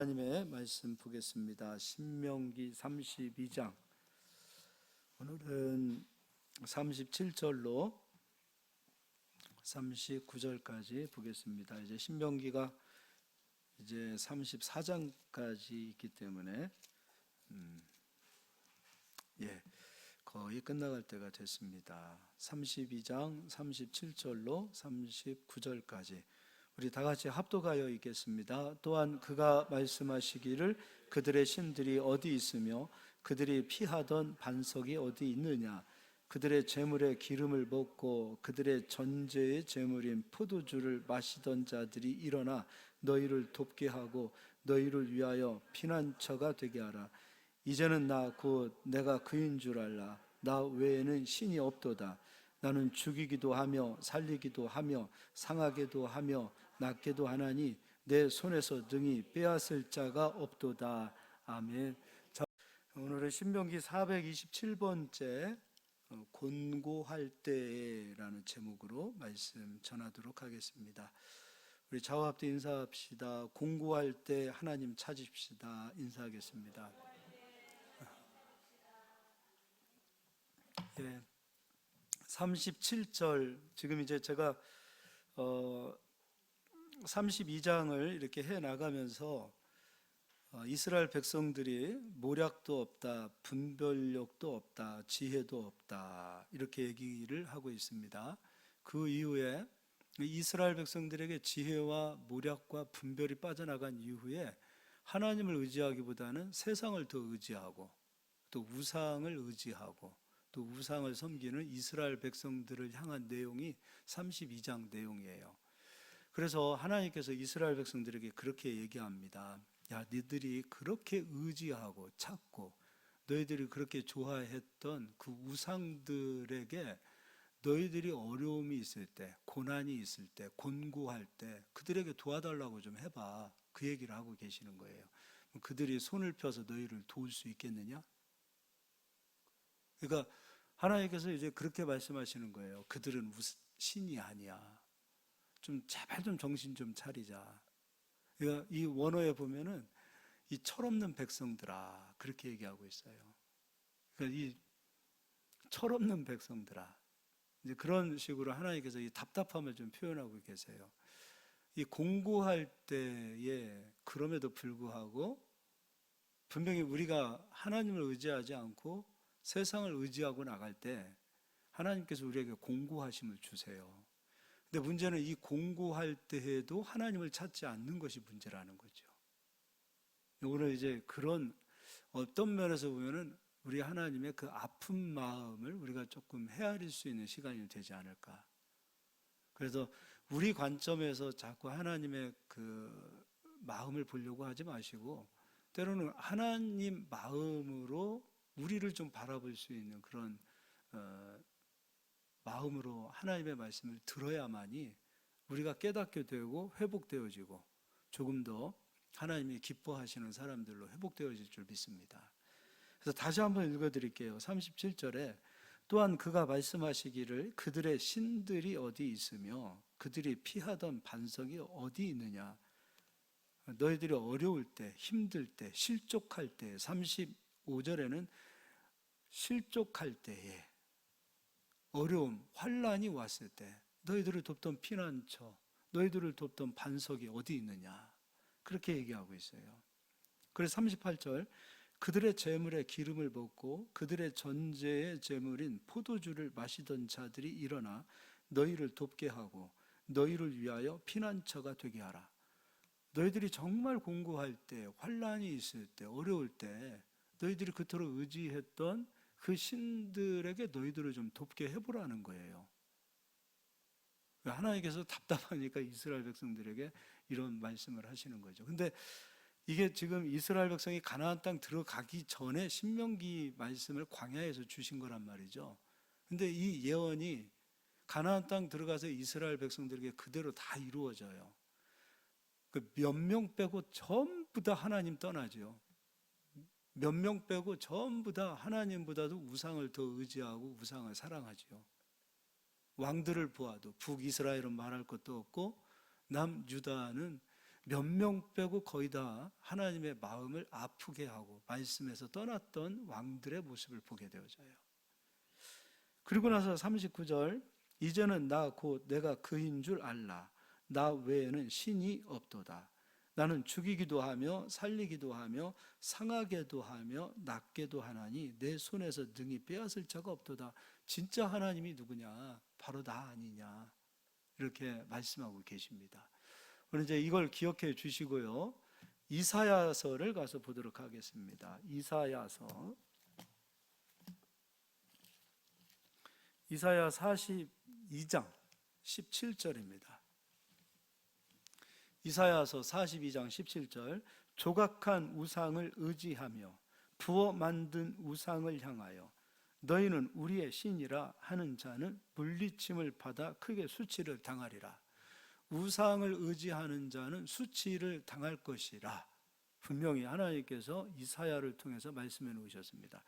하나님의 말씀 보겠습니다. 신명기 32장. 오늘은 37절로 39절까지 보겠습니다. 이제 신명기가 이제 34장까지 있기 때문에 거의 끝나갈 때가 됐습니다. 32장 37절로 39절까지 우리 다 같이 합독하여 읽겠습니다. 또한 그가 말씀하시기를 그들의 신들이 어디 있으며 그들이 피하던 반석이 어디 있느냐. 그들의 제물의 기름을 먹고 그들의 전제의 제물인 포도주를 마시던 자들이 일어나 너희를 돕게 하고 너희를 위하여 피난처가 되게 하라. 이제는 나 곧 내가 그인 줄 알라. 나 외에는 신이 없도다. 나는 죽이기도 하며 살리기도 하며 상하게도 하며 낫게도 하나니 내 손에서 능히 빼앗을 자가 없도다. 아멘. 자, 오늘은 신명기 427번째 곤고할 때라는 제목으로 말씀 전하도록 하겠습니다. 우리 좌우 합대 인사합시다. 공고할 때 하나님 찾으십시다. 인사하겠습니다. 37절, 지금 이제 제가 32장을 이렇게 해 나가면서 이스라엘 백성들이 모략도 없다, 분별력도 없다, 지혜도 없다, 이렇게 얘기를 하고 있습니다. 그 이후에 이스라엘 백성들에게 지혜와 모략과 분별이 빠져나간 이후에 하나님을 의지하기보다는 세상을 더 의지하고 또 우상을 의지하고 또 우상을 섬기는 이스라엘 백성들을 향한 내용이 32장 내용이에요. 그래서 하나님께서 이스라엘 백성들에게 그렇게 얘기합니다. 야, 너희들이 그렇게 의지하고 찾고 너희들이 그렇게 좋아했던 그 우상들에게 너희들이 어려움이 있을 때, 고난이 있을 때, 곤고할 때 그들에게 도와달라고 좀 해봐. 그 얘기를 하고 계시는 거예요. 그들이 손을 펴서 너희를 도울 수 있겠느냐? 그러니까 하나님께서 이제 그렇게 말씀하시는 거예요. 그들은 신이 아니야. 좀 제발 좀 정신 좀 차리자. 그러니까 이 원어에 보면은 이 철없는 백성들아, 그렇게 얘기하고 있어요. 그러니까 이 철없는 백성들아, 이제 그런 식으로 하나님께서 이 답답함을 좀 표현하고 계세요. 이 공고할 때에 그럼에도 불구하고 분명히 우리가 하나님을 의지하지 않고 세상을 의지하고 나갈 때 하나님께서 우리에게 공고하심을 주세요. 근데 문제는 이 공고할 때에도 하나님을 찾지 않는 것이 문제라는 거죠. 오늘 이제 그런 어떤 면에서 보면은 우리 하나님의 그 아픈 마음을 우리가 조금 헤아릴 수 있는 시간이 되지 않을까. 그래서 우리 관점에서 자꾸 하나님의 그 마음을 보려고 하지 마시고 때로는 하나님 마음으로 우리를 좀 바라볼 수 있는 그런 마음으로 하나님의 말씀을 들어야만이 우리가 깨닫게 되고 회복되어지고 조금 더 하나님이 기뻐하시는 사람들로 회복되어질 줄 믿습니다. 그래서 다시 한번 읽어드릴게요. 37절에 또한 그가 말씀하시기를 그들의 신들이 어디 있으며 그들이 피하던 반석이 어디 있느냐. 너희들이 어려울 때, 힘들 때, 실족할 때, 35절에는 실족할 때에 어려움, 환난이 왔을 때 너희들을 돕던 피난처, 너희들을 돕던 반석이 어디 있느냐, 그렇게 얘기하고 있어요. 그래서 38절 그들의 제물에 기름을 붓고 그들의 전제의 제물인 포도주를 마시던 자들이 일어나 너희를 돕게 하고 너희를 위하여 피난처가 되게 하라. 너희들이 정말 공고할 때, 환난이 있을 때, 어려울 때 너희들이 그토록 의지했던 그 신들에게 너희들을 좀 돕게 해보라는 거예요. 하나님께서 답답하니까 이스라엘 백성들에게 이런 말씀을 하시는 거죠. 근데 이게 지금 이스라엘 백성이 가나안 땅 들어가기 전에 신명기 말씀을 광야에서 주신 거란 말이죠. 근데 이 예언이 가나안 땅 들어가서 이스라엘 백성들에게 그대로 다 이루어져요. 그 몇 명 빼고 전부 다 하나님 떠나죠. 몇 명 빼고 전부 다 하나님보다도 우상을 더 의지하고 우상을 사랑하죠. 왕들을 보아도 북이스라엘은 말할 것도 없고 남유다는 몇 명 빼고 거의 다 하나님의 마음을 아프게 하고 말씀에서 떠났던 왕들의 모습을 보게 되어져요. 그리고 나서 39절, 이제는 나 곧 내가 그인 줄 알라. 나 외에는 신이 없도다. 나는 죽이기도 하며 살리기도 하며 상하게도 하며 낫게도 하나니 내 손에서 능히 빼앗을 자가 없도다. 진짜 하나님이 누구냐? 바로 나 아니냐? 이렇게 말씀하고 계십니다. 오늘 이제 이걸 기억해 주시고요. 이사야서를 가서 보도록 하겠습니다. 이사야 42장 17절입니다. 이사야서 42장 17절, 조각한 우상을 의지하며 부어 만든 우상을 향하여 너희는 우리의 신이라 하는 자는 물리침을 받아 크게 수치를 당하리라. 우상을 의지하는 자는 수치를 당할 것이라. 분명히 하나님께서 이사야를 통해서 말씀해 놓으셨습니다.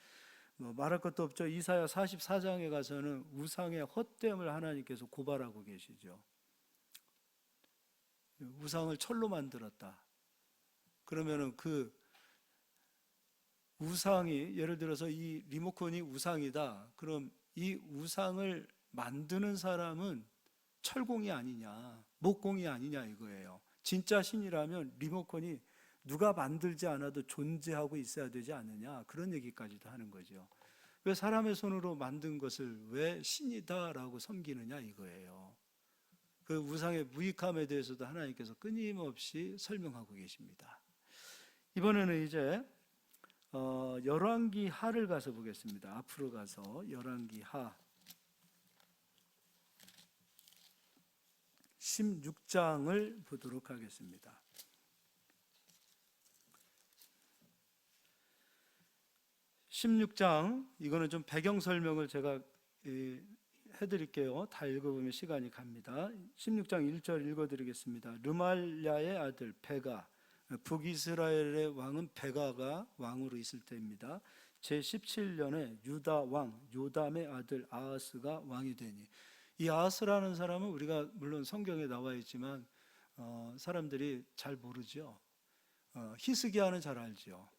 말할 것도 없죠. 이사야 44장에 가서는 우상의 헛됨을 하나님께서 고발하고 계시죠. 우상을 철로 만들었다. 그러면은 그 우상이, 예를 들어서 이 리모컨이 우상이다. 그럼 이 우상을 만드는 사람은 철공이 아니냐, 목공이 아니냐 이거예요. 진짜 신이라면 리모컨이 누가 만들지 않아도 존재하고 있어야 되지 않느냐, 그런 얘기까지도 하는 거죠. 왜 사람의 손으로 만든 것을 왜 신이다라고 섬기느냐 이거예요. 그 우상의 무익함에 대해서도 하나님께서 끊임없이 설명하고 계십니다. 이번에는 이제 열왕기 하를 가서 보겠습니다. 앞으로 가서 열왕기 하 16장을 보도록 하겠습니다. 16장, 이거는 좀 배경 설명을 제가 해드릴게요. 다 읽어보면 시간이 갑니다. 16장 1절 읽어드리겠습니다. 르말랴의 아들 베가, 북이스라엘의 왕은 베가가 왕으로 있을 때입니다. 제17년에 유다 왕 요담의 아들 아하스가 왕이 되니, 이 아하스라는 사람은 우리가 물론 성경에 나와 있지만 사람들이 잘 모르죠. 히스기야는 잘 알죠.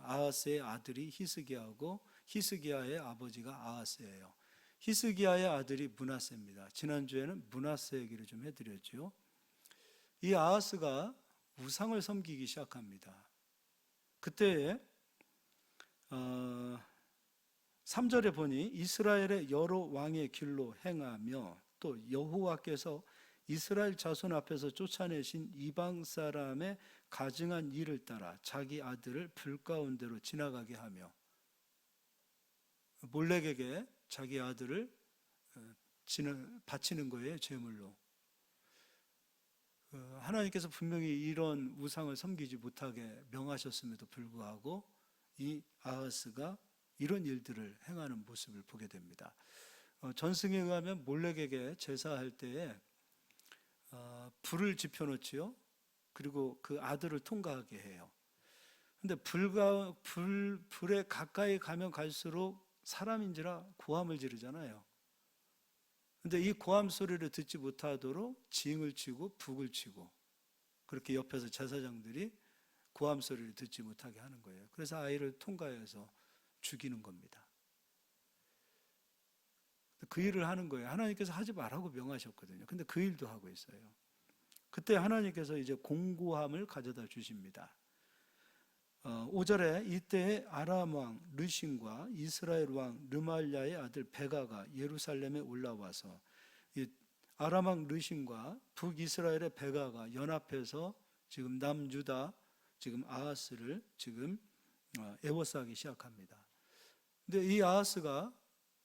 아하스의 아들이 히스기야고 히스기야의 아버지가 아하스예요. 히스기야의 아들이 므낫세입니다. 지난주에는 므낫세 얘기를 좀 해드렸죠. 이 아하스가 우상을 섬기기 시작합니다. 그때에 3절에 보니 이스라엘의 여러 왕의 길로 행하며 또 여호와께서 이스라엘 자손 앞에서 쫓아내신 이방 사람의 가증한 일을 따라 자기 아들을 불 가운데로 지나가게 하며, 몰렉에게 자기 아들을 바치는 거예요, 제물로. 하나님께서 분명히 이런 우상을 섬기지 못하게 명하셨음에도 불구하고 이 아하스가 이런 일들을 행하는 모습을 보게 됩니다. 전승에 의하면 몰렉에게 제사할 때에 불을 지펴놓지요. 그리고 그 아들을 통과하게 해요. 근데 불에 가까이 가면 갈수록 사람인지라 고함을 지르잖아요. 근데 이 고함 소리를 듣지 못하도록 징을 치고 북을 치고, 그렇게 옆에서 제사장들이 고함 소리를 듣지 못하게 하는 거예요. 그래서 아이를 통과해서 죽이는 겁니다. 그 일을 하는 거예요. 하나님께서 하지 말라고 명하셨거든요. 근데 그 일도 하고 있어요. 그때 하나님께서 이제 공고함을 가져다 주십니다. 5절에 이때에 아람 왕 르신과 이스라엘 왕 르말랴의 아들 베가가 예루살렘에 올라와서, 이 아람 왕 르신과 북이스라엘의 베가가 연합해서 지금 남유다, 지금 아하스를 지금 애워싸기 시작합니다. 근데 이 아하스가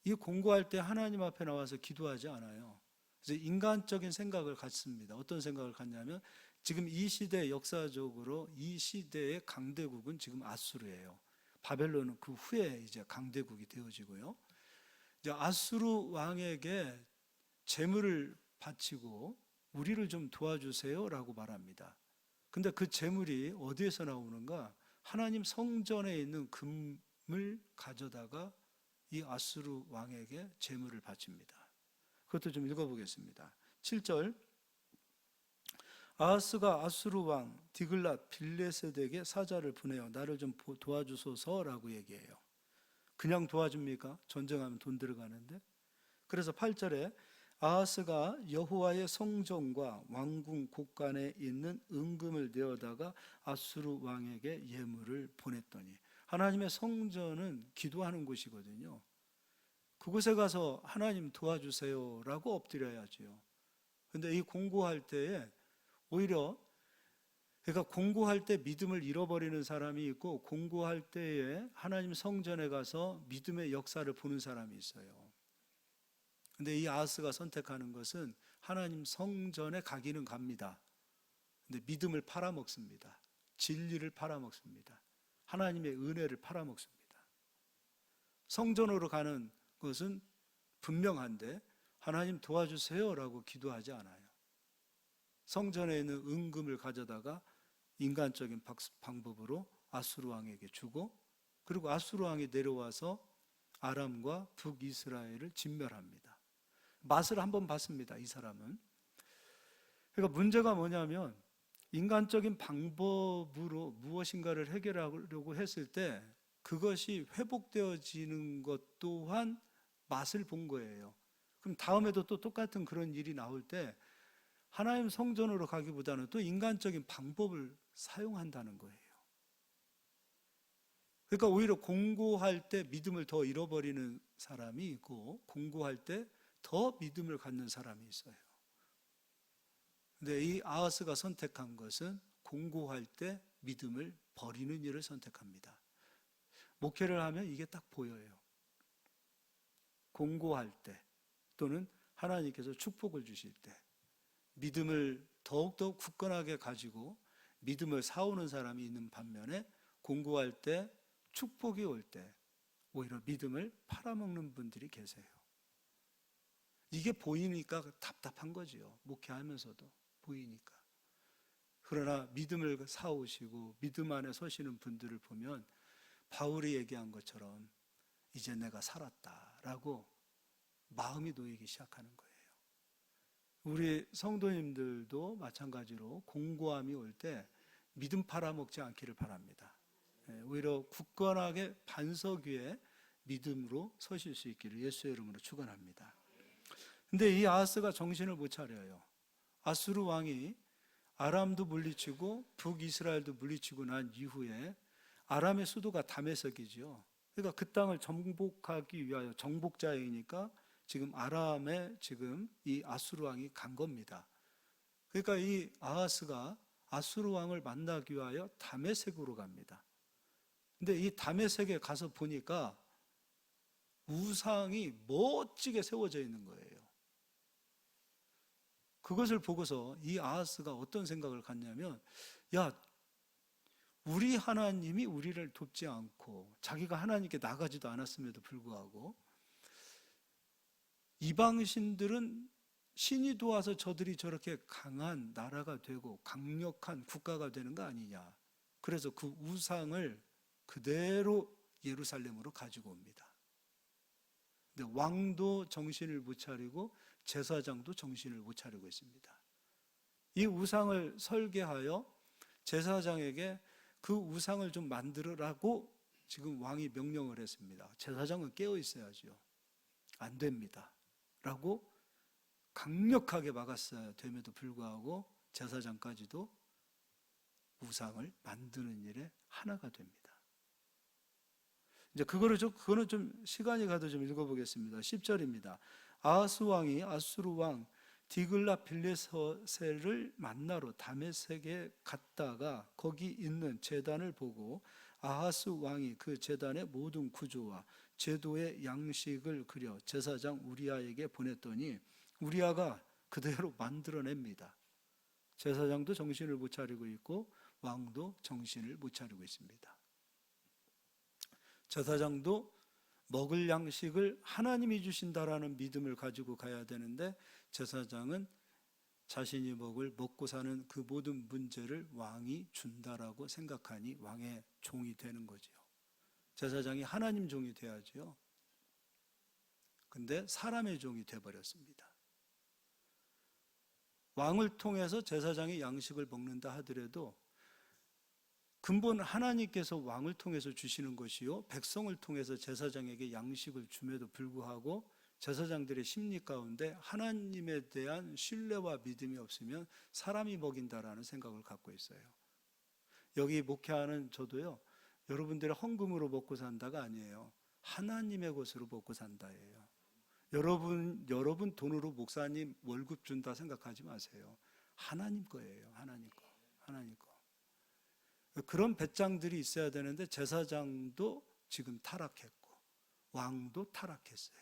이 공고할 때 하나님 앞에 나와서 기도하지 않아요. 그래서 인간적인 생각을 갖습니다. 어떤 생각을 갖냐면, 지금 이 시대 역사적으로 이 시대의 강대국은 지금 아수르예요. 바벨론은 그 후에 이제 강대국이 되어지고요. 이제 아수르 왕에게 재물을 바치고 우리를 좀 도와주세요라고 말합니다. 근데 그 재물이 어디에서 나오는가? 하나님 성전에 있는 금을 가져다가 이 아수르 왕에게 재물을 바칩니다. 그것도 좀 읽어보겠습니다. 7절, 아하스가 아수르 왕 디글랏 빌레셋에게 사자를 보내요. 나를 좀 도와주소서라고 얘기해요. 그냥 도와줍니까? 전쟁하면 돈 들어가는데. 그래서 8절에 아하스가 여호와의 성전과 왕궁 곳간에 있는 은금을 내어다가 아수르 왕에게 예물을 보냈더니, 하나님의 성전은 기도하는 곳이거든요. 그곳에 가서 하나님 도와주세요라고 엎드려야지요. 근데 이 공고할 때에 오히려, 그러니까 공고할 때 믿음을 잃어버리는 사람이 있고, 공고할 때에 하나님 성전에 가서 믿음의 역사를 보는 사람이 있어요. 근데 이 아하스가 선택하는 것은 하나님 성전에 가기는 갑니다. 근데 믿음을 팔아먹습니다. 진리를 팔아먹습니다. 하나님의 은혜를 팔아먹습니다. 성전으로 가는 것은 분명한데 하나님 도와주세요라고 기도하지 않아요. 성전에 있는 은금을 가져다가 인간적인 방법으로 아수르 왕에게 주고, 그리고 아수르 왕이 내려와서 아람과 북이스라엘을 진멸합니다. 맛을 한번 봤습니다, 이 사람은. 그러니까 문제가 뭐냐면, 인간적인 방법으로 무엇인가를 해결하려고 했을 때 그것이 회복되어지는 것 또한 맛을 본 거예요. 그럼 다음에도 또 똑같은 그런 일이 나올 때 하나님 성전으로 가기보다는 또 인간적인 방법을 사용한다는 거예요. 그러니까 오히려 공고할 때 믿음을 더 잃어버리는 사람이 있고, 공고할 때 더 믿음을 갖는 사람이 있어요. 근데 이 아하스가 선택한 것은 공고할 때 믿음을 버리는 일을 선택합니다. 목회를 하면 이게 딱 보여요. 공고할 때, 또는 하나님께서 축복을 주실 때 믿음을 더욱더 굳건하게 가지고 믿음을 사오는 사람이 있는 반면에, 공고할 때, 축복이 올 때 오히려 믿음을 팔아먹는 분들이 계세요. 이게 보이니까 답답한 거지요. 목회하면서도 보이니까. 그러나 믿음을 사오시고 믿음 안에 서시는 분들을 보면 바울이 얘기한 것처럼 이제 내가 살았다라고 마음이 놓이기 시작하는 거예요. 우리 성도님들도 마찬가지로 공고함이 올 때 믿음 팔아먹지 않기를 바랍니다. 오히려 굳건하게 반석 위에 믿음으로 서실 수 있기를 예수의 이름으로 축원합니다. 근데 이 아하스가 정신을 못 차려요. 아수르 왕이 아람도 물리치고 북이스라엘도 물리치고 난 이후에 아람의 수도가 다메섹이지요. 그러니까 그 땅을 정복하기 위하여, 정복자이니까 지금 아람에 지금 이 아수르 왕이 간 겁니다. 그러니까 이 아하스가 아수르 왕을 만나기 위하여 다메섹으로 갑니다. 근데 이 다메섹에 가서 보니까 우상이 멋지게 세워져 있는 거예요. 그것을 보고서 이 아하스가 어떤 생각을 갖냐면, 야, 우리 하나님이 우리를 돕지 않고 자기가 하나님께 나가지도 않았음에도 불구하고 이방신들은 신이 도와서 저들이 저렇게 강한 나라가 되고 강력한 국가가 되는 거 아니냐. 그래서 그 우상을 그대로 예루살렘으로 가지고 옵니다. 근데 왕도 정신을 못 차리고 제사장도 정신을 못 차리고 있습니다. 이 우상을 설계하여 제사장에게 그 우상을 좀 만들으라고 지금 왕이 명령을 했습니다. 제사장은 깨어 있어야죠. 안 됩니다 라고 강력하게 막았어야 됨에도 불구하고 제사장까지도 우상을 만드는 일에 하나가 됩니다. 이제 그거는 좀 시간이 가도 좀 읽어보겠습니다. 10절입니다. 아하스 왕이 아수르 왕 디글랏 빌레셋을 만나러 다메섹에 갔다가 거기 있는 제단을 보고 아하스 왕이 그 제단의 모든 구조와 제도의 양식을 그려 제사장 우리아에게 보냈더니 우리아가 그대로 만들어냅니다. 제사장도 정신을 못 차리고 있고 왕도 정신을 못 차리고 있습니다. 제사장도 먹을 양식을 하나님이 주신다라는 믿음을 가지고 가야 되는데, 제사장은 자신이 먹고 사는 그 모든 문제를 왕이 준다라고 생각하니 왕의 종이 되는 거죠. 제사장이 하나님 종이 돼야죠. 근데 사람의 종이 돼버렸습니다. 왕을 통해서 제사장이 양식을 먹는다 하더라도 근본 하나님께서 왕을 통해서 주시는 것이요, 백성을 통해서 제사장에게 양식을 줌에도 불구하고 제사장들의 심리 가운데 하나님에 대한 신뢰와 믿음이 없으면 사람이 먹인다라는 생각을 갖고 있어요. 여기 목회하는 저도요, 여러분들의 헌금으로 먹고 산다가 아니에요. 하나님의 것으로 먹고 산다예요. 여러분 돈으로 목사님 월급 준다 생각하지 마세요. 하나님 거예요. 하나님 거. 하나님 거. 그런 배짱들이 있어야 되는데 제사장도 지금 타락했고 왕도 타락했어요.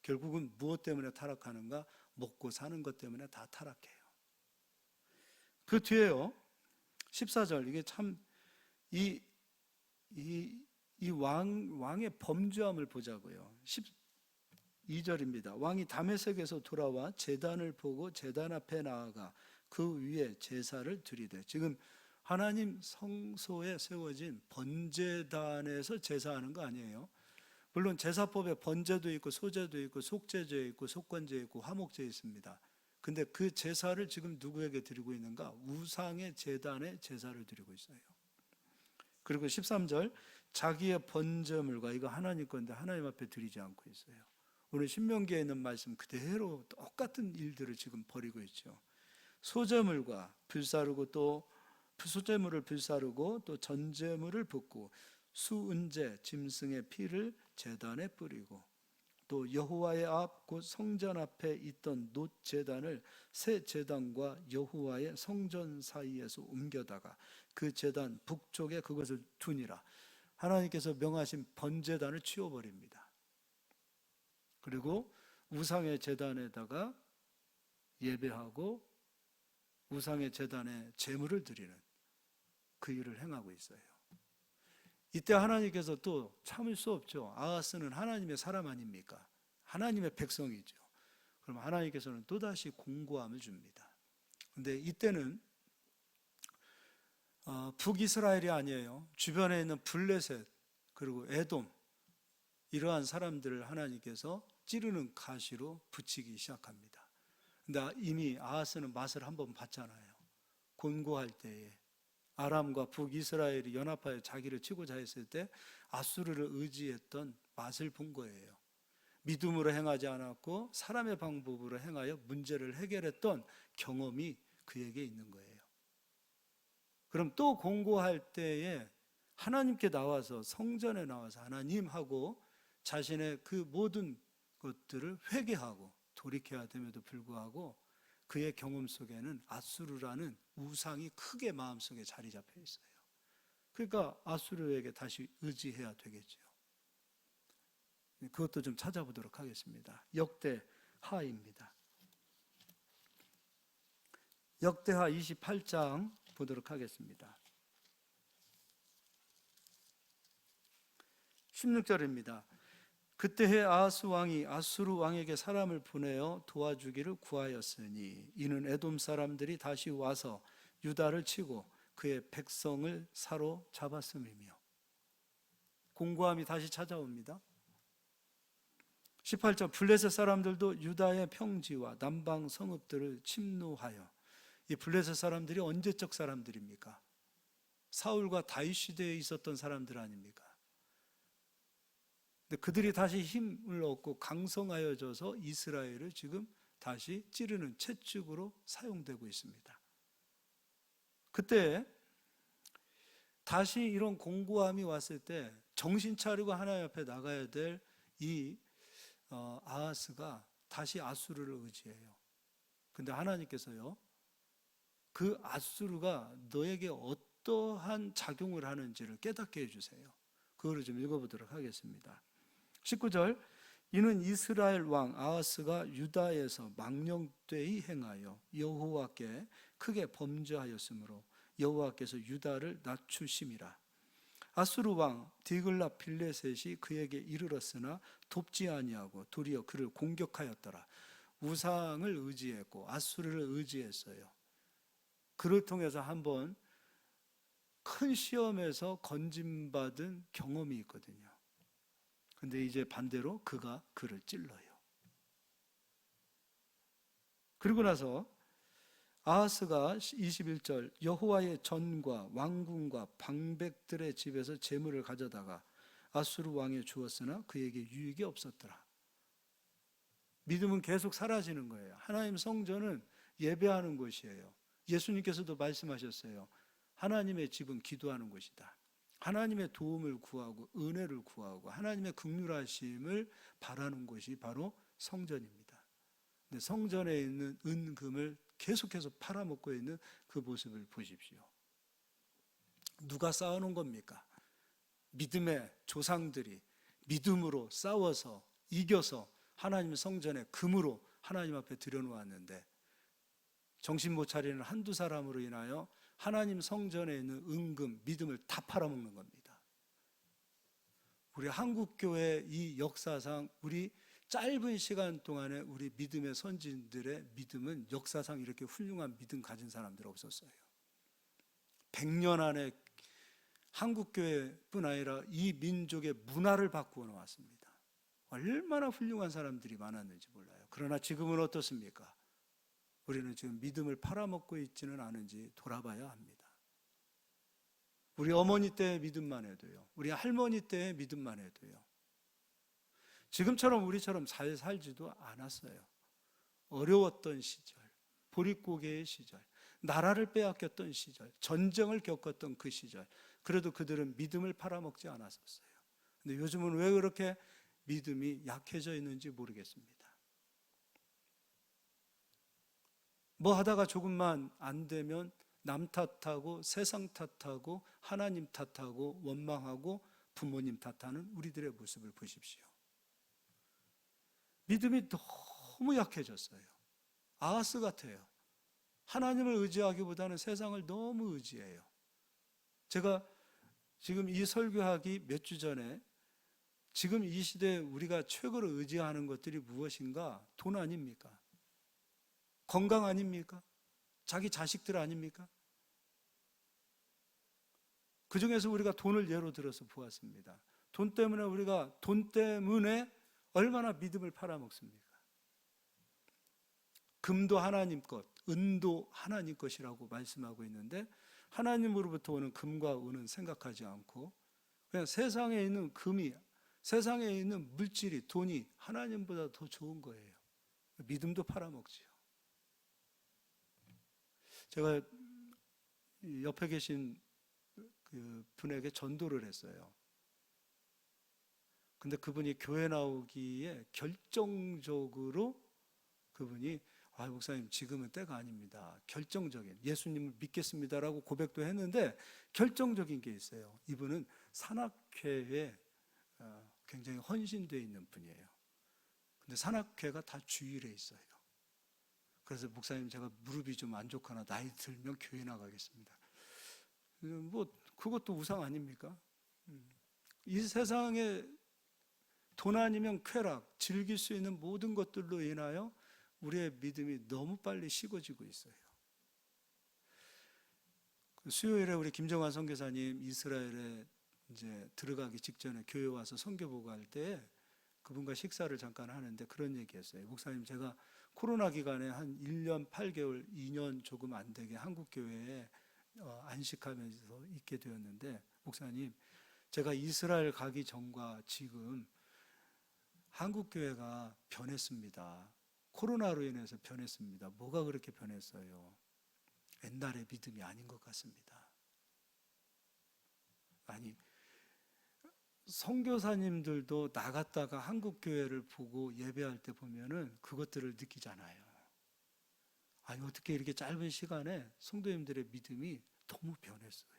결국은 무엇 때문에 타락하는가? 먹고 사는 것 때문에 다 타락해요. 그 뒤에요, 14절, 이게 참 왕의 범죄함을 보자고요. 12절입니다. 왕이 다메섹에서 돌아와 제단을 보고 제단 앞에 나아가 그 위에 제사를 드리되, 지금 하나님 성소에 세워진 번제단에서 제사하는 거 아니에요. 물론 제사법에 번제도 있고 소제도 있고 속제제 있고 속건제 있고 화목제 있습니다. 근데 그 제사를 지금 누구에게 드리고 있는가? 우상의 제단에 제사를 드리고 있어요. 그리고 13절, 자기의 번제물과, 이거 하나님 건데 하나님 앞에 드리지 않고 있어요. 오늘 신명기에 있는 말씀 그대로 똑같은 일들을 지금 벌이고 있죠. 소제물과 불사르고 또 소제물을 불사르고 또 전제물을 붓고 수은제 짐승의 피를 제단에 뿌리고 또 여호와의 앞 곧 성전 앞에 있던 놋 제단을 새 제단과 여호와의 성전 사이에서 옮겨다가 그 제단 북쪽에 그것을 두니라. 하나님께서 명하신 번제단을 치워버립니다. 그리고 우상의 제단에다가 예배하고 우상의 제단에 제물을 드리는 그 일을 행하고 있어요. 이때 하나님께서 또 참을 수 없죠. 아하스는 하나님의 사람 아닙니까? 하나님의 백성이죠. 그럼 하나님께서는 또다시 공고함을 줍니다. 근데 이때는 북이스라엘이 아니에요. 주변에 있는 블레셋 그리고 에돔, 이러한 사람들을 하나님께서 찌르는 가시로 붙이기 시작합니다. 근데 이미 아하스는 맛을 한번 봤잖아요. 곤고할 때에 아람과 북이스라엘이 연합하여 자기를 치고자 했을 때 아수르를 의지했던 맛을 본 거예요. 믿음으로 행하지 않았고 사람의 방법으로 행하여 문제를 해결했던 경험이 그에게 있는 거예요. 그럼 또 공고할 때에 하나님께 나와서, 성전에 나와서 하나님하고 자신의 그 모든 것들을 회개하고 돌이켜야 됨에도 불구하고 그의 경험 속에는 아수르라는 우상이 크게 마음속에 자리 잡혀 있어요. 그러니까 아수르에게 다시 의지해야 되겠죠. 그것도 좀 찾아보도록 하겠습니다. 역대하입니다. 역대하 28장 보도록 하겠습니다. 16절입니다. 그때에 아하스 왕이 아수르 왕에게 사람을 보내어 도와주기를 구하였으니 이는 에돔 사람들이 다시 와서 유다를 치고 그의 백성을 사로잡았음이며. 공고함이 다시 찾아옵니다. 18절, 블레셋 사람들도 유다의 평지와 남방 성읍들을 침노하여. 이 블레셋 사람들이 언제적 사람들입니까? 사울과 다윗 시대에 있었던 사람들 아닙니까? 근데 그들이 다시 힘을 얻고 강성하여져서 이스라엘을 지금 다시 찌르는 채찍으로 사용되고 있습니다. 그때 다시 이런 공고함이 왔을 때 정신 차리고 하나님 앞에 나가야 될 이 아하스가 다시 아수르를 의지해요. 근데 하나님께서요, 그 아수르가 너에게 어떠한 작용을 하는지를 깨닫게 해주세요. 그거를 좀 읽어보도록 하겠습니다. 19절, 이는 이스라엘 왕 아하스가 유다에서 망령되이 행하여 여호와께 크게 범죄하였으므로 여호와께서 유다를 낮추심이라. 아수르 왕 디글라 빌레셋이 그에게 이르렀으나 돕지 아니하고 도리어 그를 공격하였더라. 우상을 의지했고 아수르를 의지했어요. 그를 통해서 한번 큰 시험에서 건짐받은 경험이 있거든요. 근데 이제 반대로 그가 그를 찔러요. 그리고 나서 아하스가 21절 여호와의 전과 왕궁과 방백들의 집에서 재물을 가져다가 아수르 왕에 주었으나 그에게 유익이 없었더라. 믿음은 계속 사라지는 거예요. 하나님 성전은 예배하는 곳이에요. 예수님께서도 말씀하셨어요. 하나님의 집은 기도하는 곳이다. 하나님의 도움을 구하고 은혜를 구하고 하나님의 긍휼하심을 바라는 곳이 바로 성전입니다. 근데 성전에 있는 은금을 계속해서 팔아먹고 있는 그 모습을 보십시오. 누가 쌓아놓은 겁니까? 믿음의 조상들이 믿음으로 싸워서 이겨서 하나님 성전에 금으로 하나님 앞에 들여놓았는데 정신 못 차리는 한두 사람으로 인하여 하나님 성전에 있는 은금, 믿음을 다 팔아먹는 겁니다. 우리 한국교회 이 역사상 우리 짧은 시간 동안에 우리 믿음의 선진들의 믿음은 역사상 이렇게 훌륭한 믿음 가진 사람들 없었어요. 100년 안에 한국교회뿐 아니라 이 민족의 문화를 바꾸어 놓았습니다. 얼마나 훌륭한 사람들이 많았는지 몰라요. 그러나 지금은 어떻습니까? 우리는 지금 믿음을 팔아먹고 있지는 않은지 돌아봐야 합니다. 우리 어머니 때의 믿음만 해도요. 우리 할머니 때의 믿음만 해도요. 지금처럼 우리처럼 잘 살지도 않았어요. 어려웠던 시절, 보릿고개의 시절, 나라를 빼앗겼던 시절, 전쟁을 겪었던 그 시절. 그래도 그들은 믿음을 팔아먹지 않았었어요. 근데 요즘은 왜 그렇게 믿음이 약해져 있는지 모르겠습니다. 뭐 하다가 조금만 안 되면 남 탓하고 세상 탓하고 하나님 탓하고 원망하고 부모님 탓하는 우리들의 모습을 보십시오. 믿음이 너무 약해졌어요. 아하스 같아요. 하나님을 의지하기보다는 세상을 너무 의지해요. 제가 지금 이 설교하기 몇 주 전에 지금 이 시대에 우리가 최고로 의지하는 것들이 무엇인가? 돈 아닙니까? 건강 아닙니까? 자기 자식들 아닙니까? 그 중에서 우리가 돈을 예로 들어서 보았습니다. 돈 때문에 얼마나 믿음을 팔아먹습니까? 금도 하나님 것, 은도 하나님 것이라고 말씀하고 있는데 하나님으로부터 오는 금과 은은 생각하지 않고 그냥 세상에 있는 금이, 세상에 있는 물질이, 돈이 하나님보다 더 좋은 거예요. 믿음도 팔아먹지요. 제가 옆에 계신 그 분에게 전도를 했어요. 근데 그분이 교회 나오기에 결정적으로 그분이 목사님 지금은 때가 아닙니다. 결정적인 예수님을 믿겠습니다라고 고백도 했는데 결정적인 게 있어요. 이분은 산악회에 굉장히 헌신되어 있는 분이에요. 근데 산악회가 다 주일에 있어요. 그래서 목사님 제가 무릎이 좀 안 좋거나 나이 들면 교회 나가겠습니다. 뭐 그것도 우상 아닙니까? 이 세상에 돈 아니면 쾌락, 즐길 수 있는 모든 것들로 인하여 우리의 믿음이 너무 빨리 식어지고 있어요. 수요일에 우리 김정환 선교사님 이스라엘에 이제 들어가기 직전에 교회 와서 선교 보고 할 때 그분과 식사를 잠깐 하는데 그런 얘기했어요. 목사님 제가 코로나 기간에 한 1년 8개월, 2년 조금 안 되게 한국 교회에 안식하면서 있게 되었는데 목사님 제가 이스라엘 가기 전과 지금 한국 교회가 변했습니다. 코로나로 인해서 변했습니다. 뭐가 그렇게 변했어요? 옛날의 믿음이 아닌 것 같습니다. 아니 선교사님들도 나갔다가 한국 교회를 보고 예배할 때 보면은 그것들을 느끼잖아요. 아니 어떻게 이렇게 짧은 시간에 성도님들의 믿음이 너무 변했어요.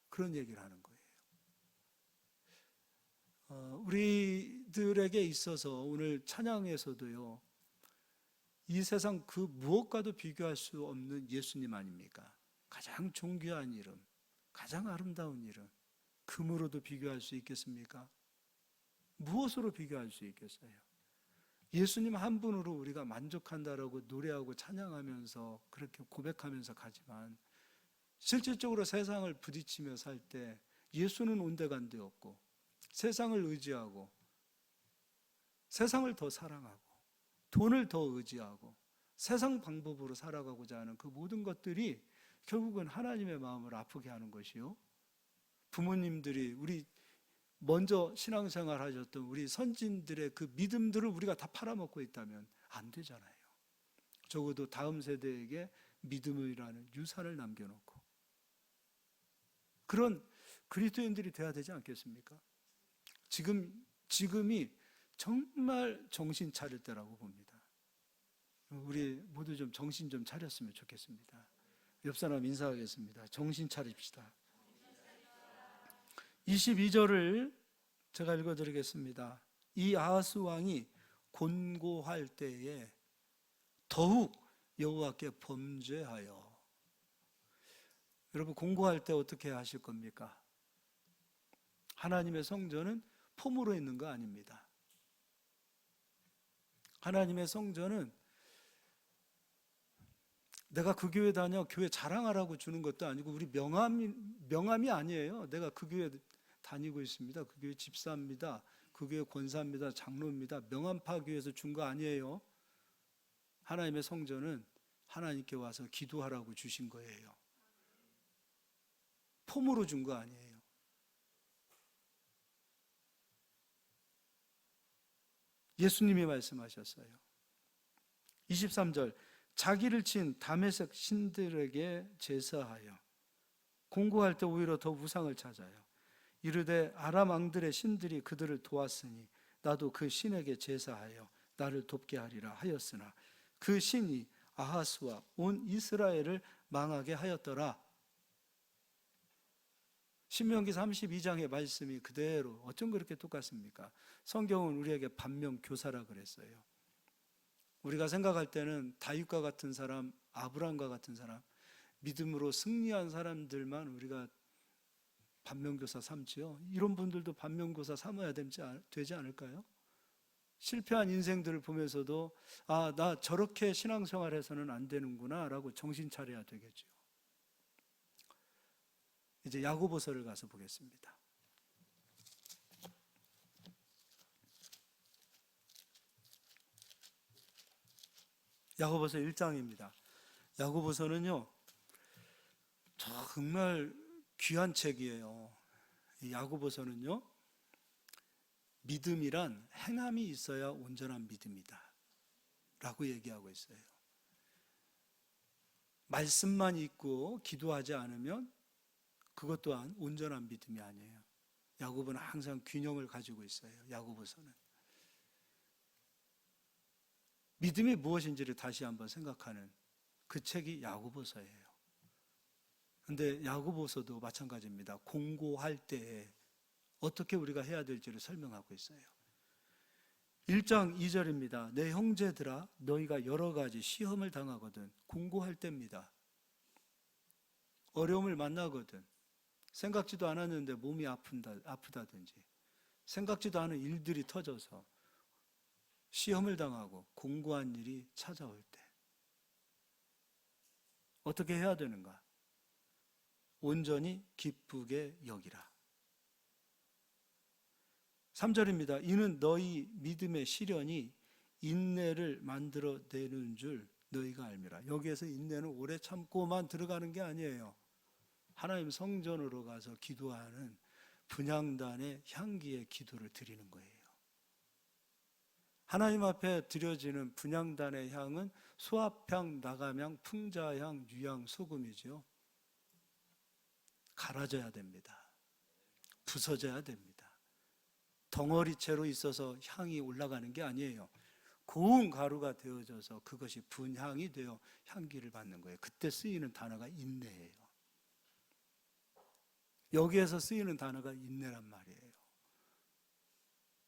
그런 얘기를 하는 거예요. 우리들에게 있어서 오늘 찬양에서도요. 이 세상 그 무엇과도 비교할 수 없는 예수님 아닙니까? 가장 존귀한 이름, 가장 아름다운 이름. 금으로도 비교할 수 있겠습니까? 무엇으로 비교할 수 있겠어요? 예수님 한 분으로 우리가 만족한다라고 노래하고 찬양하면서 그렇게 고백하면서 가지만 실질적으로 세상을 부딪히며 살 때 예수는 온데간데 없고 세상을 의지하고 세상을 더 사랑하고 돈을 더 의지하고 세상 방법으로 살아가고자 하는 그 모든 것들이 결국은 하나님의 마음을 아프게 하는 것이요. 부모님들이 우리 먼저 신앙생활 하셨던 우리 선진들의 그 믿음들을 우리가 다 팔아먹고 있다면 안 되잖아요. 적어도 다음 세대에게 믿음이라는 유산을 남겨놓고 그런 그리스도인들이 돼야 되지 않겠습니까? 지금이 정말 정신 차릴 때라고 봅니다. 우리 모두 좀 정신 좀 차렸으면 좋겠습니다. 옆 사람 인사하겠습니다. 정신 차립시다. 22절을 제가 읽어드리겠습니다. 이 아하스 왕이 곤고할 때에 더욱 여호와께 범죄하여. 여러분, 공고할 때 어떻게 하실 겁니까? 하나님의 성전은 폼으로 있는 거 아닙니다. 하나님의 성전은 내가 그 교회 다녀 교회 자랑하라고 주는 것도 아니고 우리 명함이 아니에요. 내가 그 교회 다니고 있습니다. 그 교회 집사입니다. 그 교회 권사입니다. 장로입니다. 명함 파기 위해서 준 거 아니에요. 하나님의 성전은 하나님께 와서 기도하라고 주신 거예요. 폼으로 준 거 아니에요. 예수님이 말씀하셨어요. 23절 자기를 친 다메섹 신들에게 제사하여 공고할 때 오히려 더 우상을 찾아요. 이르되 아람 왕들의 신들이 그들을 도왔으니 나도 그 신에게 제사하여 나를 돕게 하리라 하였으나 그 신이 아하스와 온 이스라엘을 망하게 하였더라. 신명기 32장의 말씀이 그대로 어쩜 그렇게 똑같습니까? 성경은 우리에게 반면교사라 그랬어요. 우리가 생각할 때는 다윗과 같은 사람, 아브라함과 같은 사람, 믿음으로 승리한 사람들만 우리가 반면교사 삼지요. 이런 분들도 반면교사 삼아야 되지 않을까요? 실패한 인생들을 보면서도 나 저렇게 신앙생활해서는 안 되는구나 라고 정신 차려야 되겠죠. 이제 야고보서를 가서 보겠습니다. 야고보서 1장입니다. 야고보서는요 정말 귀한 책이에요. 이 야고보서는요 믿음이란 행함이 있어야 온전한 믿음이다 라고 얘기하고 있어요. 말씀만 있고 기도하지 않으면 그것 또한 온전한 믿음이 아니에요. 야고보는 항상 균형을 가지고 있어요. 야고보서는 믿음이 무엇인지를 다시 한번 생각하는 그 책이 야고보서예요. 그런데 야고보서도 마찬가지입니다. 공고할 때에 어떻게 우리가 해야 될지를 설명하고 있어요. 1장 2절입니다. 내 형제들아 너희가 여러 가지 시험을 당하거든 공고할 때입니다. 어려움을 만나거든 생각지도 않았는데 몸이 아프다든지 생각지도 않은 일들이 터져서 시험을 당하고 공고한 일이 찾아올 때 어떻게 해야 되는가? 온전히 기쁘게 여기라. 3절입니다. 이는 너희 믿음의 시련이 인내를 만들어내는 줄 너희가 알미라. 여기에서 인내는 오래 참고만 들어가는 게 아니에요. 하나님 성전으로 가서 기도하는 분향단의 향기의 기도를 드리는 거예요. 하나님 앞에 드려지는 분향단의 향은 수압향, 나감향, 풍자향, 유향, 소금이죠. 갈아져야 됩니다. 부서져야 됩니다. 덩어리채로 있어서 향이 올라가는 게 아니에요. 고운 가루가 되어져서 그것이 분향이 되어 향기를 받는 거예요. 그때 쓰이는 단어가 인내예요. 여기에서 쓰이는 단어가 인내란 말이에요.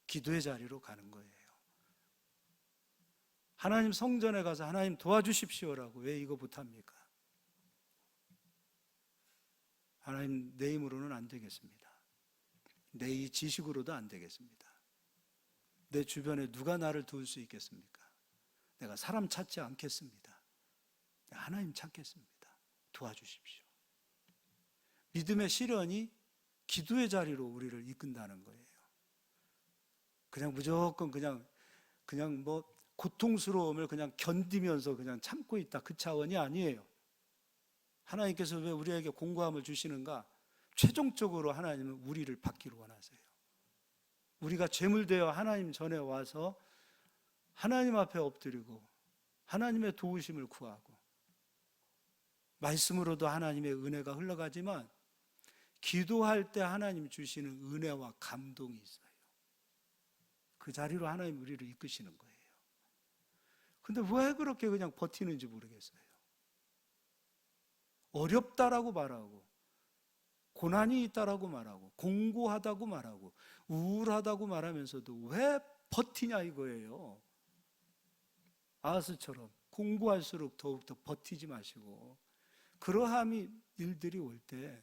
기도의 자리로 가는 거예요. 하나님 성전에 가서 하나님 도와주십시오라고 왜 이거 못합니까? 하나님 내 힘으로는 안 되겠습니다. 내 이 지식으로도 안 되겠습니다. 내 주변에 누가 나를 도울 수 있겠습니까? 내가 사람 찾지 않겠습니다. 하나님 찾겠습니다. 도와주십시오. 믿음의 시련이 기도의 자리로 우리를 이끈다는 거예요. 그냥 무조건 그냥 뭐 고통스러움을 그냥 견디면서 그냥 참고 있다, 그 차원이 아니에요. 하나님께서 왜 우리에게 공고함을 주시는가? 최종적으로 하나님은 우리를 받기를 원하세요. 우리가 죄물되어 하나님 전에 와서 하나님 앞에 엎드리고 하나님의 도우심을 구하고, 말씀으로도 하나님의 은혜가 흘러가지만 기도할 때 하나님 주시는 은혜와 감동이 있어요. 그 자리로 하나님 우리를 이끄시는 거예요. 근데 왜 그렇게 그냥 버티는지 모르겠어요. 어렵다라고 말하고, 고난이 있다라고 말하고, 공고하다고 말하고, 우울하다고 말하면서도 왜 버티냐 이거예요. 아하스처럼 공고할수록 더욱더 버티지 마시고, 그러함이 일들이 올 때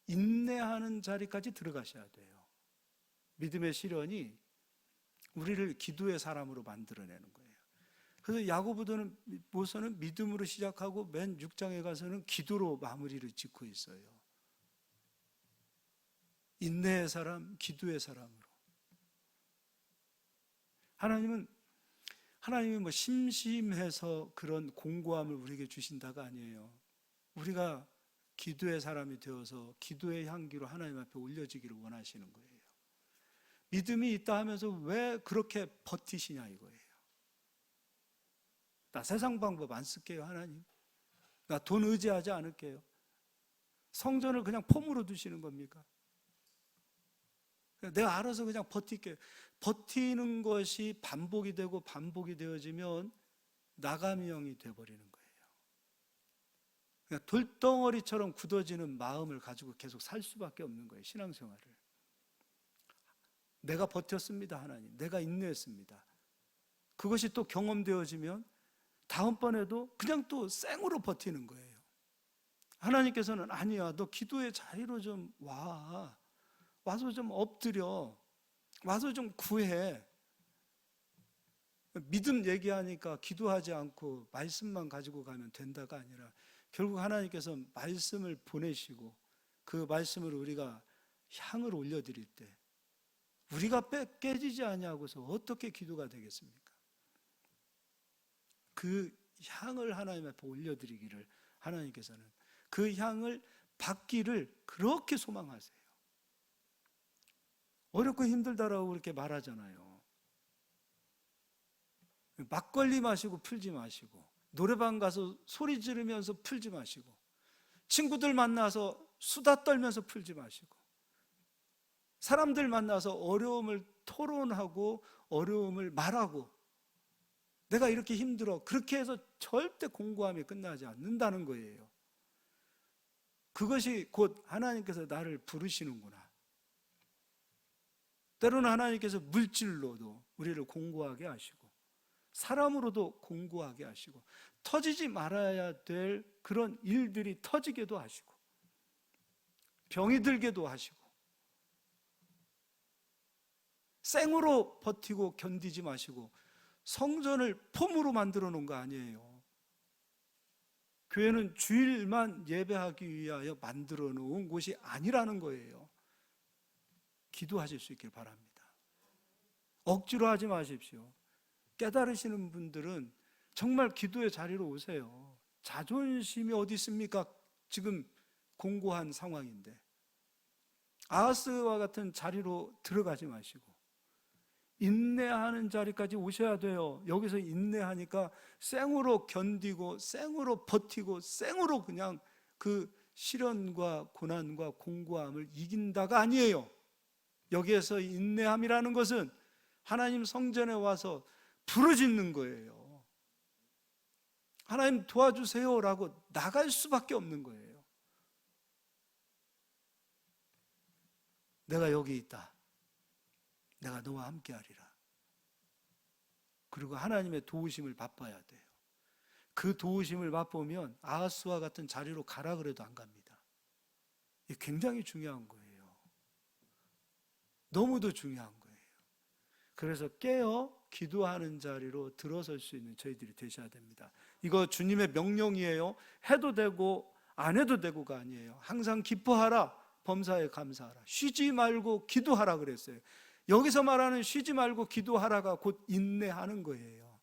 인내하는 자리까지 들어가셔야 돼요. 믿음의 시련이 우리를 기도의 사람으로 만들어내는 거예요. 그래서 야고보서는 믿음으로 시작하고 맨 6장에 가서는 기도로 마무리를 짓고 있어요. 인내의 사람, 기도의 사람으로. 하나님이 뭐 심심해서 그런 공고함을 우리에게 주신다가 아니에요. 우리가 기도의 사람이 되어서 기도의 향기로 하나님 앞에 올려지기를 원하시는 거예요. 믿음이 있다 하면서 왜 그렇게 버티시냐 이거예요. 나 세상 방법 안 쓸게요, 하나님. 나 돈 의지하지 않을게요. 성전을 그냥 폼으로 두시는 겁니까? 내가 알아서 그냥 버틸게요. 버티는 것이 반복이 되고 반복이 되어지면 나감형이 되어버리는 거예요. 그냥 돌덩어리처럼 굳어지는 마음을 가지고 계속 살 수밖에 없는 거예요, 신앙생활을. 내가 버텼습니다, 하나님. 내가 인내했습니다. 그것이 또 경험되어지면 다음번에도 그냥 또 생으로 버티는 거예요. 하나님께서는 아니야, 너 기도의 자리로 좀 와. 와서 좀 엎드려. 와서 좀 구해. 믿음 얘기하니까 기도하지 않고 말씀만 가지고 가면 된다가 아니라 결국 하나님께서 말씀을 보내시고 그 말씀으로 우리가 향을 올려드릴 때 우리가 깨지지 아니하고서 어떻게 기도가 되겠습니까? 그 향을 하나님 앞에 올려드리기를 하나님께서는 그 향을 받기를 그렇게 소망하세요. 어렵고 힘들다라고 그렇게 말하잖아요. 막걸리 마시고 풀지 마시고, 노래방 가서 소리 지르면서 풀지 마시고, 친구들 만나서 수다 떨면서 풀지 마시고, 사람들 만나서 어려움을 토론하고 어려움을 말하고, 내가 이렇게 힘들어, 그렇게 해서 절대 공고함이 끝나지 않는다는 거예요. 그것이 곧 하나님께서 나를 부르시는구나. 때로는 하나님께서 물질로도 우리를 공고하게 하시고 사람으로도 공고하게 하시고 터지지 말아야 될 그런 일들이 터지게도 하시고 병이 들게도 하시고 생으로 버티고 견디지 마시고 성전을 폼으로 만들어 놓은 거 아니에요. 교회는 주일만 예배하기 위하여 만들어 놓은 곳이 아니라는 거예요. 기도하실 수 있길 바랍니다. 억지로 하지 마십시오. 깨달으시는 분들은 정말 기도의 자리로 오세요. 자존심이 어디 있습니까? 지금 공고한 상황인데 아하스와 같은 자리로 들어가지 마시고 인내하는 자리까지 오셔야 돼요. 여기서 인내하니까 생으로 견디고 생으로 버티고 생으로 그냥 그 시련과 고난과 공고함을 이긴다가 아니에요. 여기에서 인내함이라는 것은 하나님 성전에 와서 부르짖는 거예요. 하나님 도와주세요라고 나갈 수밖에 없는 거예요. 내가 여기 있다. 내가 너와 함께 하리라. 그리고 하나님의 도우심을 맛봐야 돼요. 그 도우심을 맛보면 아하스와 같은 자리로 가라 그래도 안 갑니다. 이게 굉장히 중요한 거예요. 너무도 중요한 거예요. 그래서 깨어 기도하는 자리로 들어설 수 있는 저희들이 되셔야 됩니다. 이거 주님의 명령이에요. 해도 되고 안 해도 되고가 아니에요. 항상 기뻐하라, 범사에 감사하라. 쉬지 말고 기도하라 그랬어요. 여기서 말하는 쉬지 말고 기도하라가 곧 인내하는 거예요.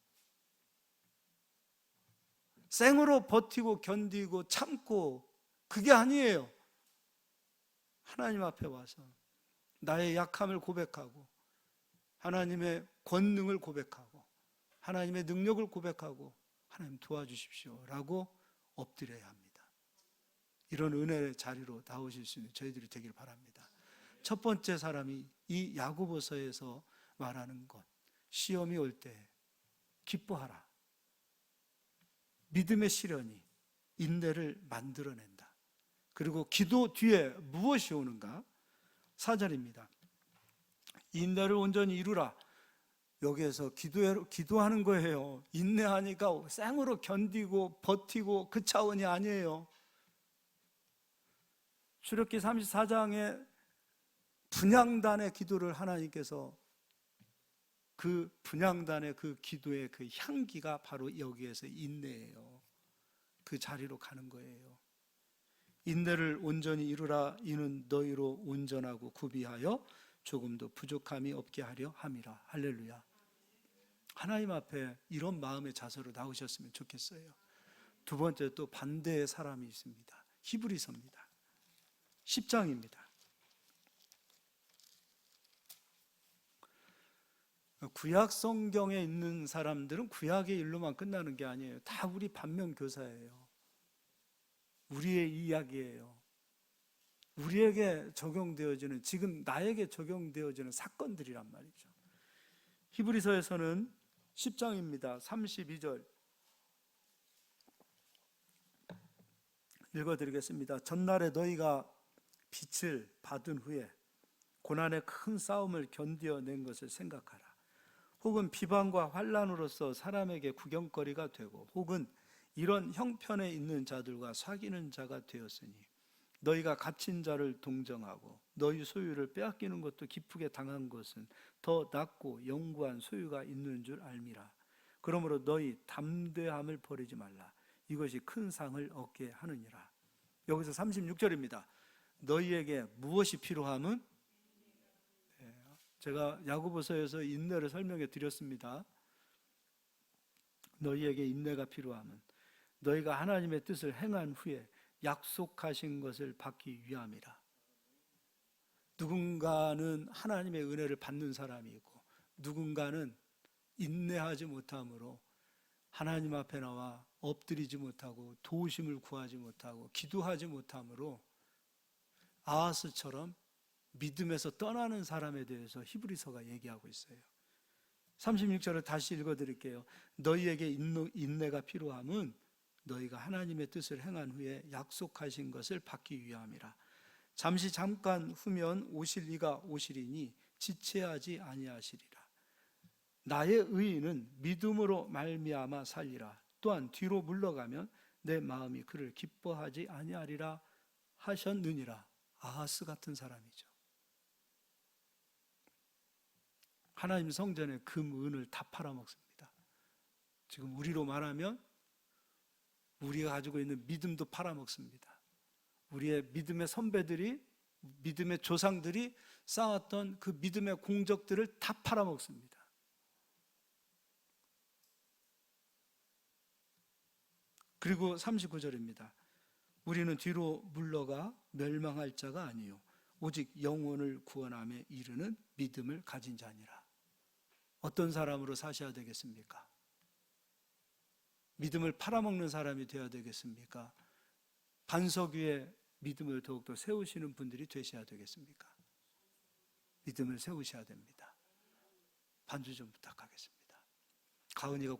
생으로 버티고 견디고 참고, 그게 아니에요. 하나님 앞에 와서 나의 약함을 고백하고 하나님의 권능을 고백하고 하나님의 능력을 고백하고 하나님 도와주십시오 라고 엎드려야 합니다. 이런 은혜의 자리로 나오실 수 있는 저희들이 되길 바랍니다. 첫 번째 사람이 이 야고보서에서 말하는 것, 시험이 올 때 기뻐하라. 믿음의 시련이 인내를 만들어낸다. 그리고 기도 뒤에 무엇이 오는가? 4절입니다. 인내를 온전히 이루라. 여기에서 기도하는 거예요. 인내하니까 생으로 견디고 버티고 그 차원이 아니에요. 출애굽기 34장에 분향단의 기도를 하나님께서, 그 분향단의 그 기도의 그 향기가 바로 여기에서 인내예요. 그 자리로 가는 거예요. 인내를 온전히 이루라. 이는 너희로 온전하고 구비하여 조금도 부족함이 없게 하려 함이라. 할렐루야. 하나님 앞에 이런 마음의 자세로 나오셨으면 좋겠어요. 두 번째, 또 반대의 사람이 있습니다. 히브리서입니다. 10장입니다. 구약 성경에 있는 사람들은 구약의 일로만 끝나는 게 아니에요. 다 우리 반면교사예요. 우리의 이야기예요. 우리에게 적용되어지는, 지금 나에게 적용되어지는 사건들이란 말이죠. 히브리서에서는 10장입니다. 32절 읽어드리겠습니다. 전날에 너희가 빛을 받은 후에 고난의 큰 싸움을 견뎌낸 것을 생각하라. 혹은 비방과 환난으로서 사람에게 구경거리가 되고, 혹은 이런 형편에 있는 자들과 사귀는 자가 되었으니 너희가 갇힌 자를 동정하고 너희 소유를 빼앗기는 것도 기쁘게 당한 것은 더 낫고 영구한 소유가 있는 줄 알미라. 그러므로 너희 담대함을 버리지 말라. 이것이 큰 상을 얻게 하느니라. 여기서 36절입니다. 너희에게 무엇이 필요함은, 제가 야고보서에서 인내를 설명해 드렸습니다. 너희에게 인내가 필요함은 너희가 하나님의 뜻을 행한 후에 약속하신 것을 받기 위함이라. 누군가는 하나님의 은혜를 받는 사람이고 누군가는 인내하지 못함으로 하나님 앞에 나와 엎드리지 못하고 도우심을 구하지 못하고 기도하지 못함으로 아하스처럼 믿음에서 떠나는 사람에 대해서 히브리서가 얘기하고 있어요. 36절을 다시 읽어드릴게요. 너희에게 인내가 필요함은 너희가 하나님의 뜻을 행한 후에 약속하신 것을 받기 위함이라. 잠깐 후면 오실 이가 오시리니 지체하지 아니하시리라. 나의 의인은 믿음으로 말미암아 살리라. 또한 뒤로 물러가면 내 마음이 그를 기뻐하지 아니하리라 하셨느니라. 아하스 같은 사람이죠. 하나님 성전에 금, 은을 다 팔아먹습니다. 지금 우리로 말하면 우리가 가지고 있는 믿음도 팔아먹습니다. 우리의 믿음의 선배들이, 믿음의 조상들이 쌓았던 그 믿음의 공적들을 다 팔아먹습니다. 그리고 39절입니다. 우리는 뒤로 물러가 멸망할 자가 아니요 오직 영혼을 구원함에 이르는 믿음을 가진 자니라. 어떤 사람으로 사셔야 되겠습니까? 믿음을 팔아먹는 사람이 되어야 되겠습니까? 반석 위에 믿음을 더욱더 세우시는 분들이 되셔야 되겠습니까? 믿음을 세우셔야 됩니다. 반주 좀 부탁하겠습니다. 가은이가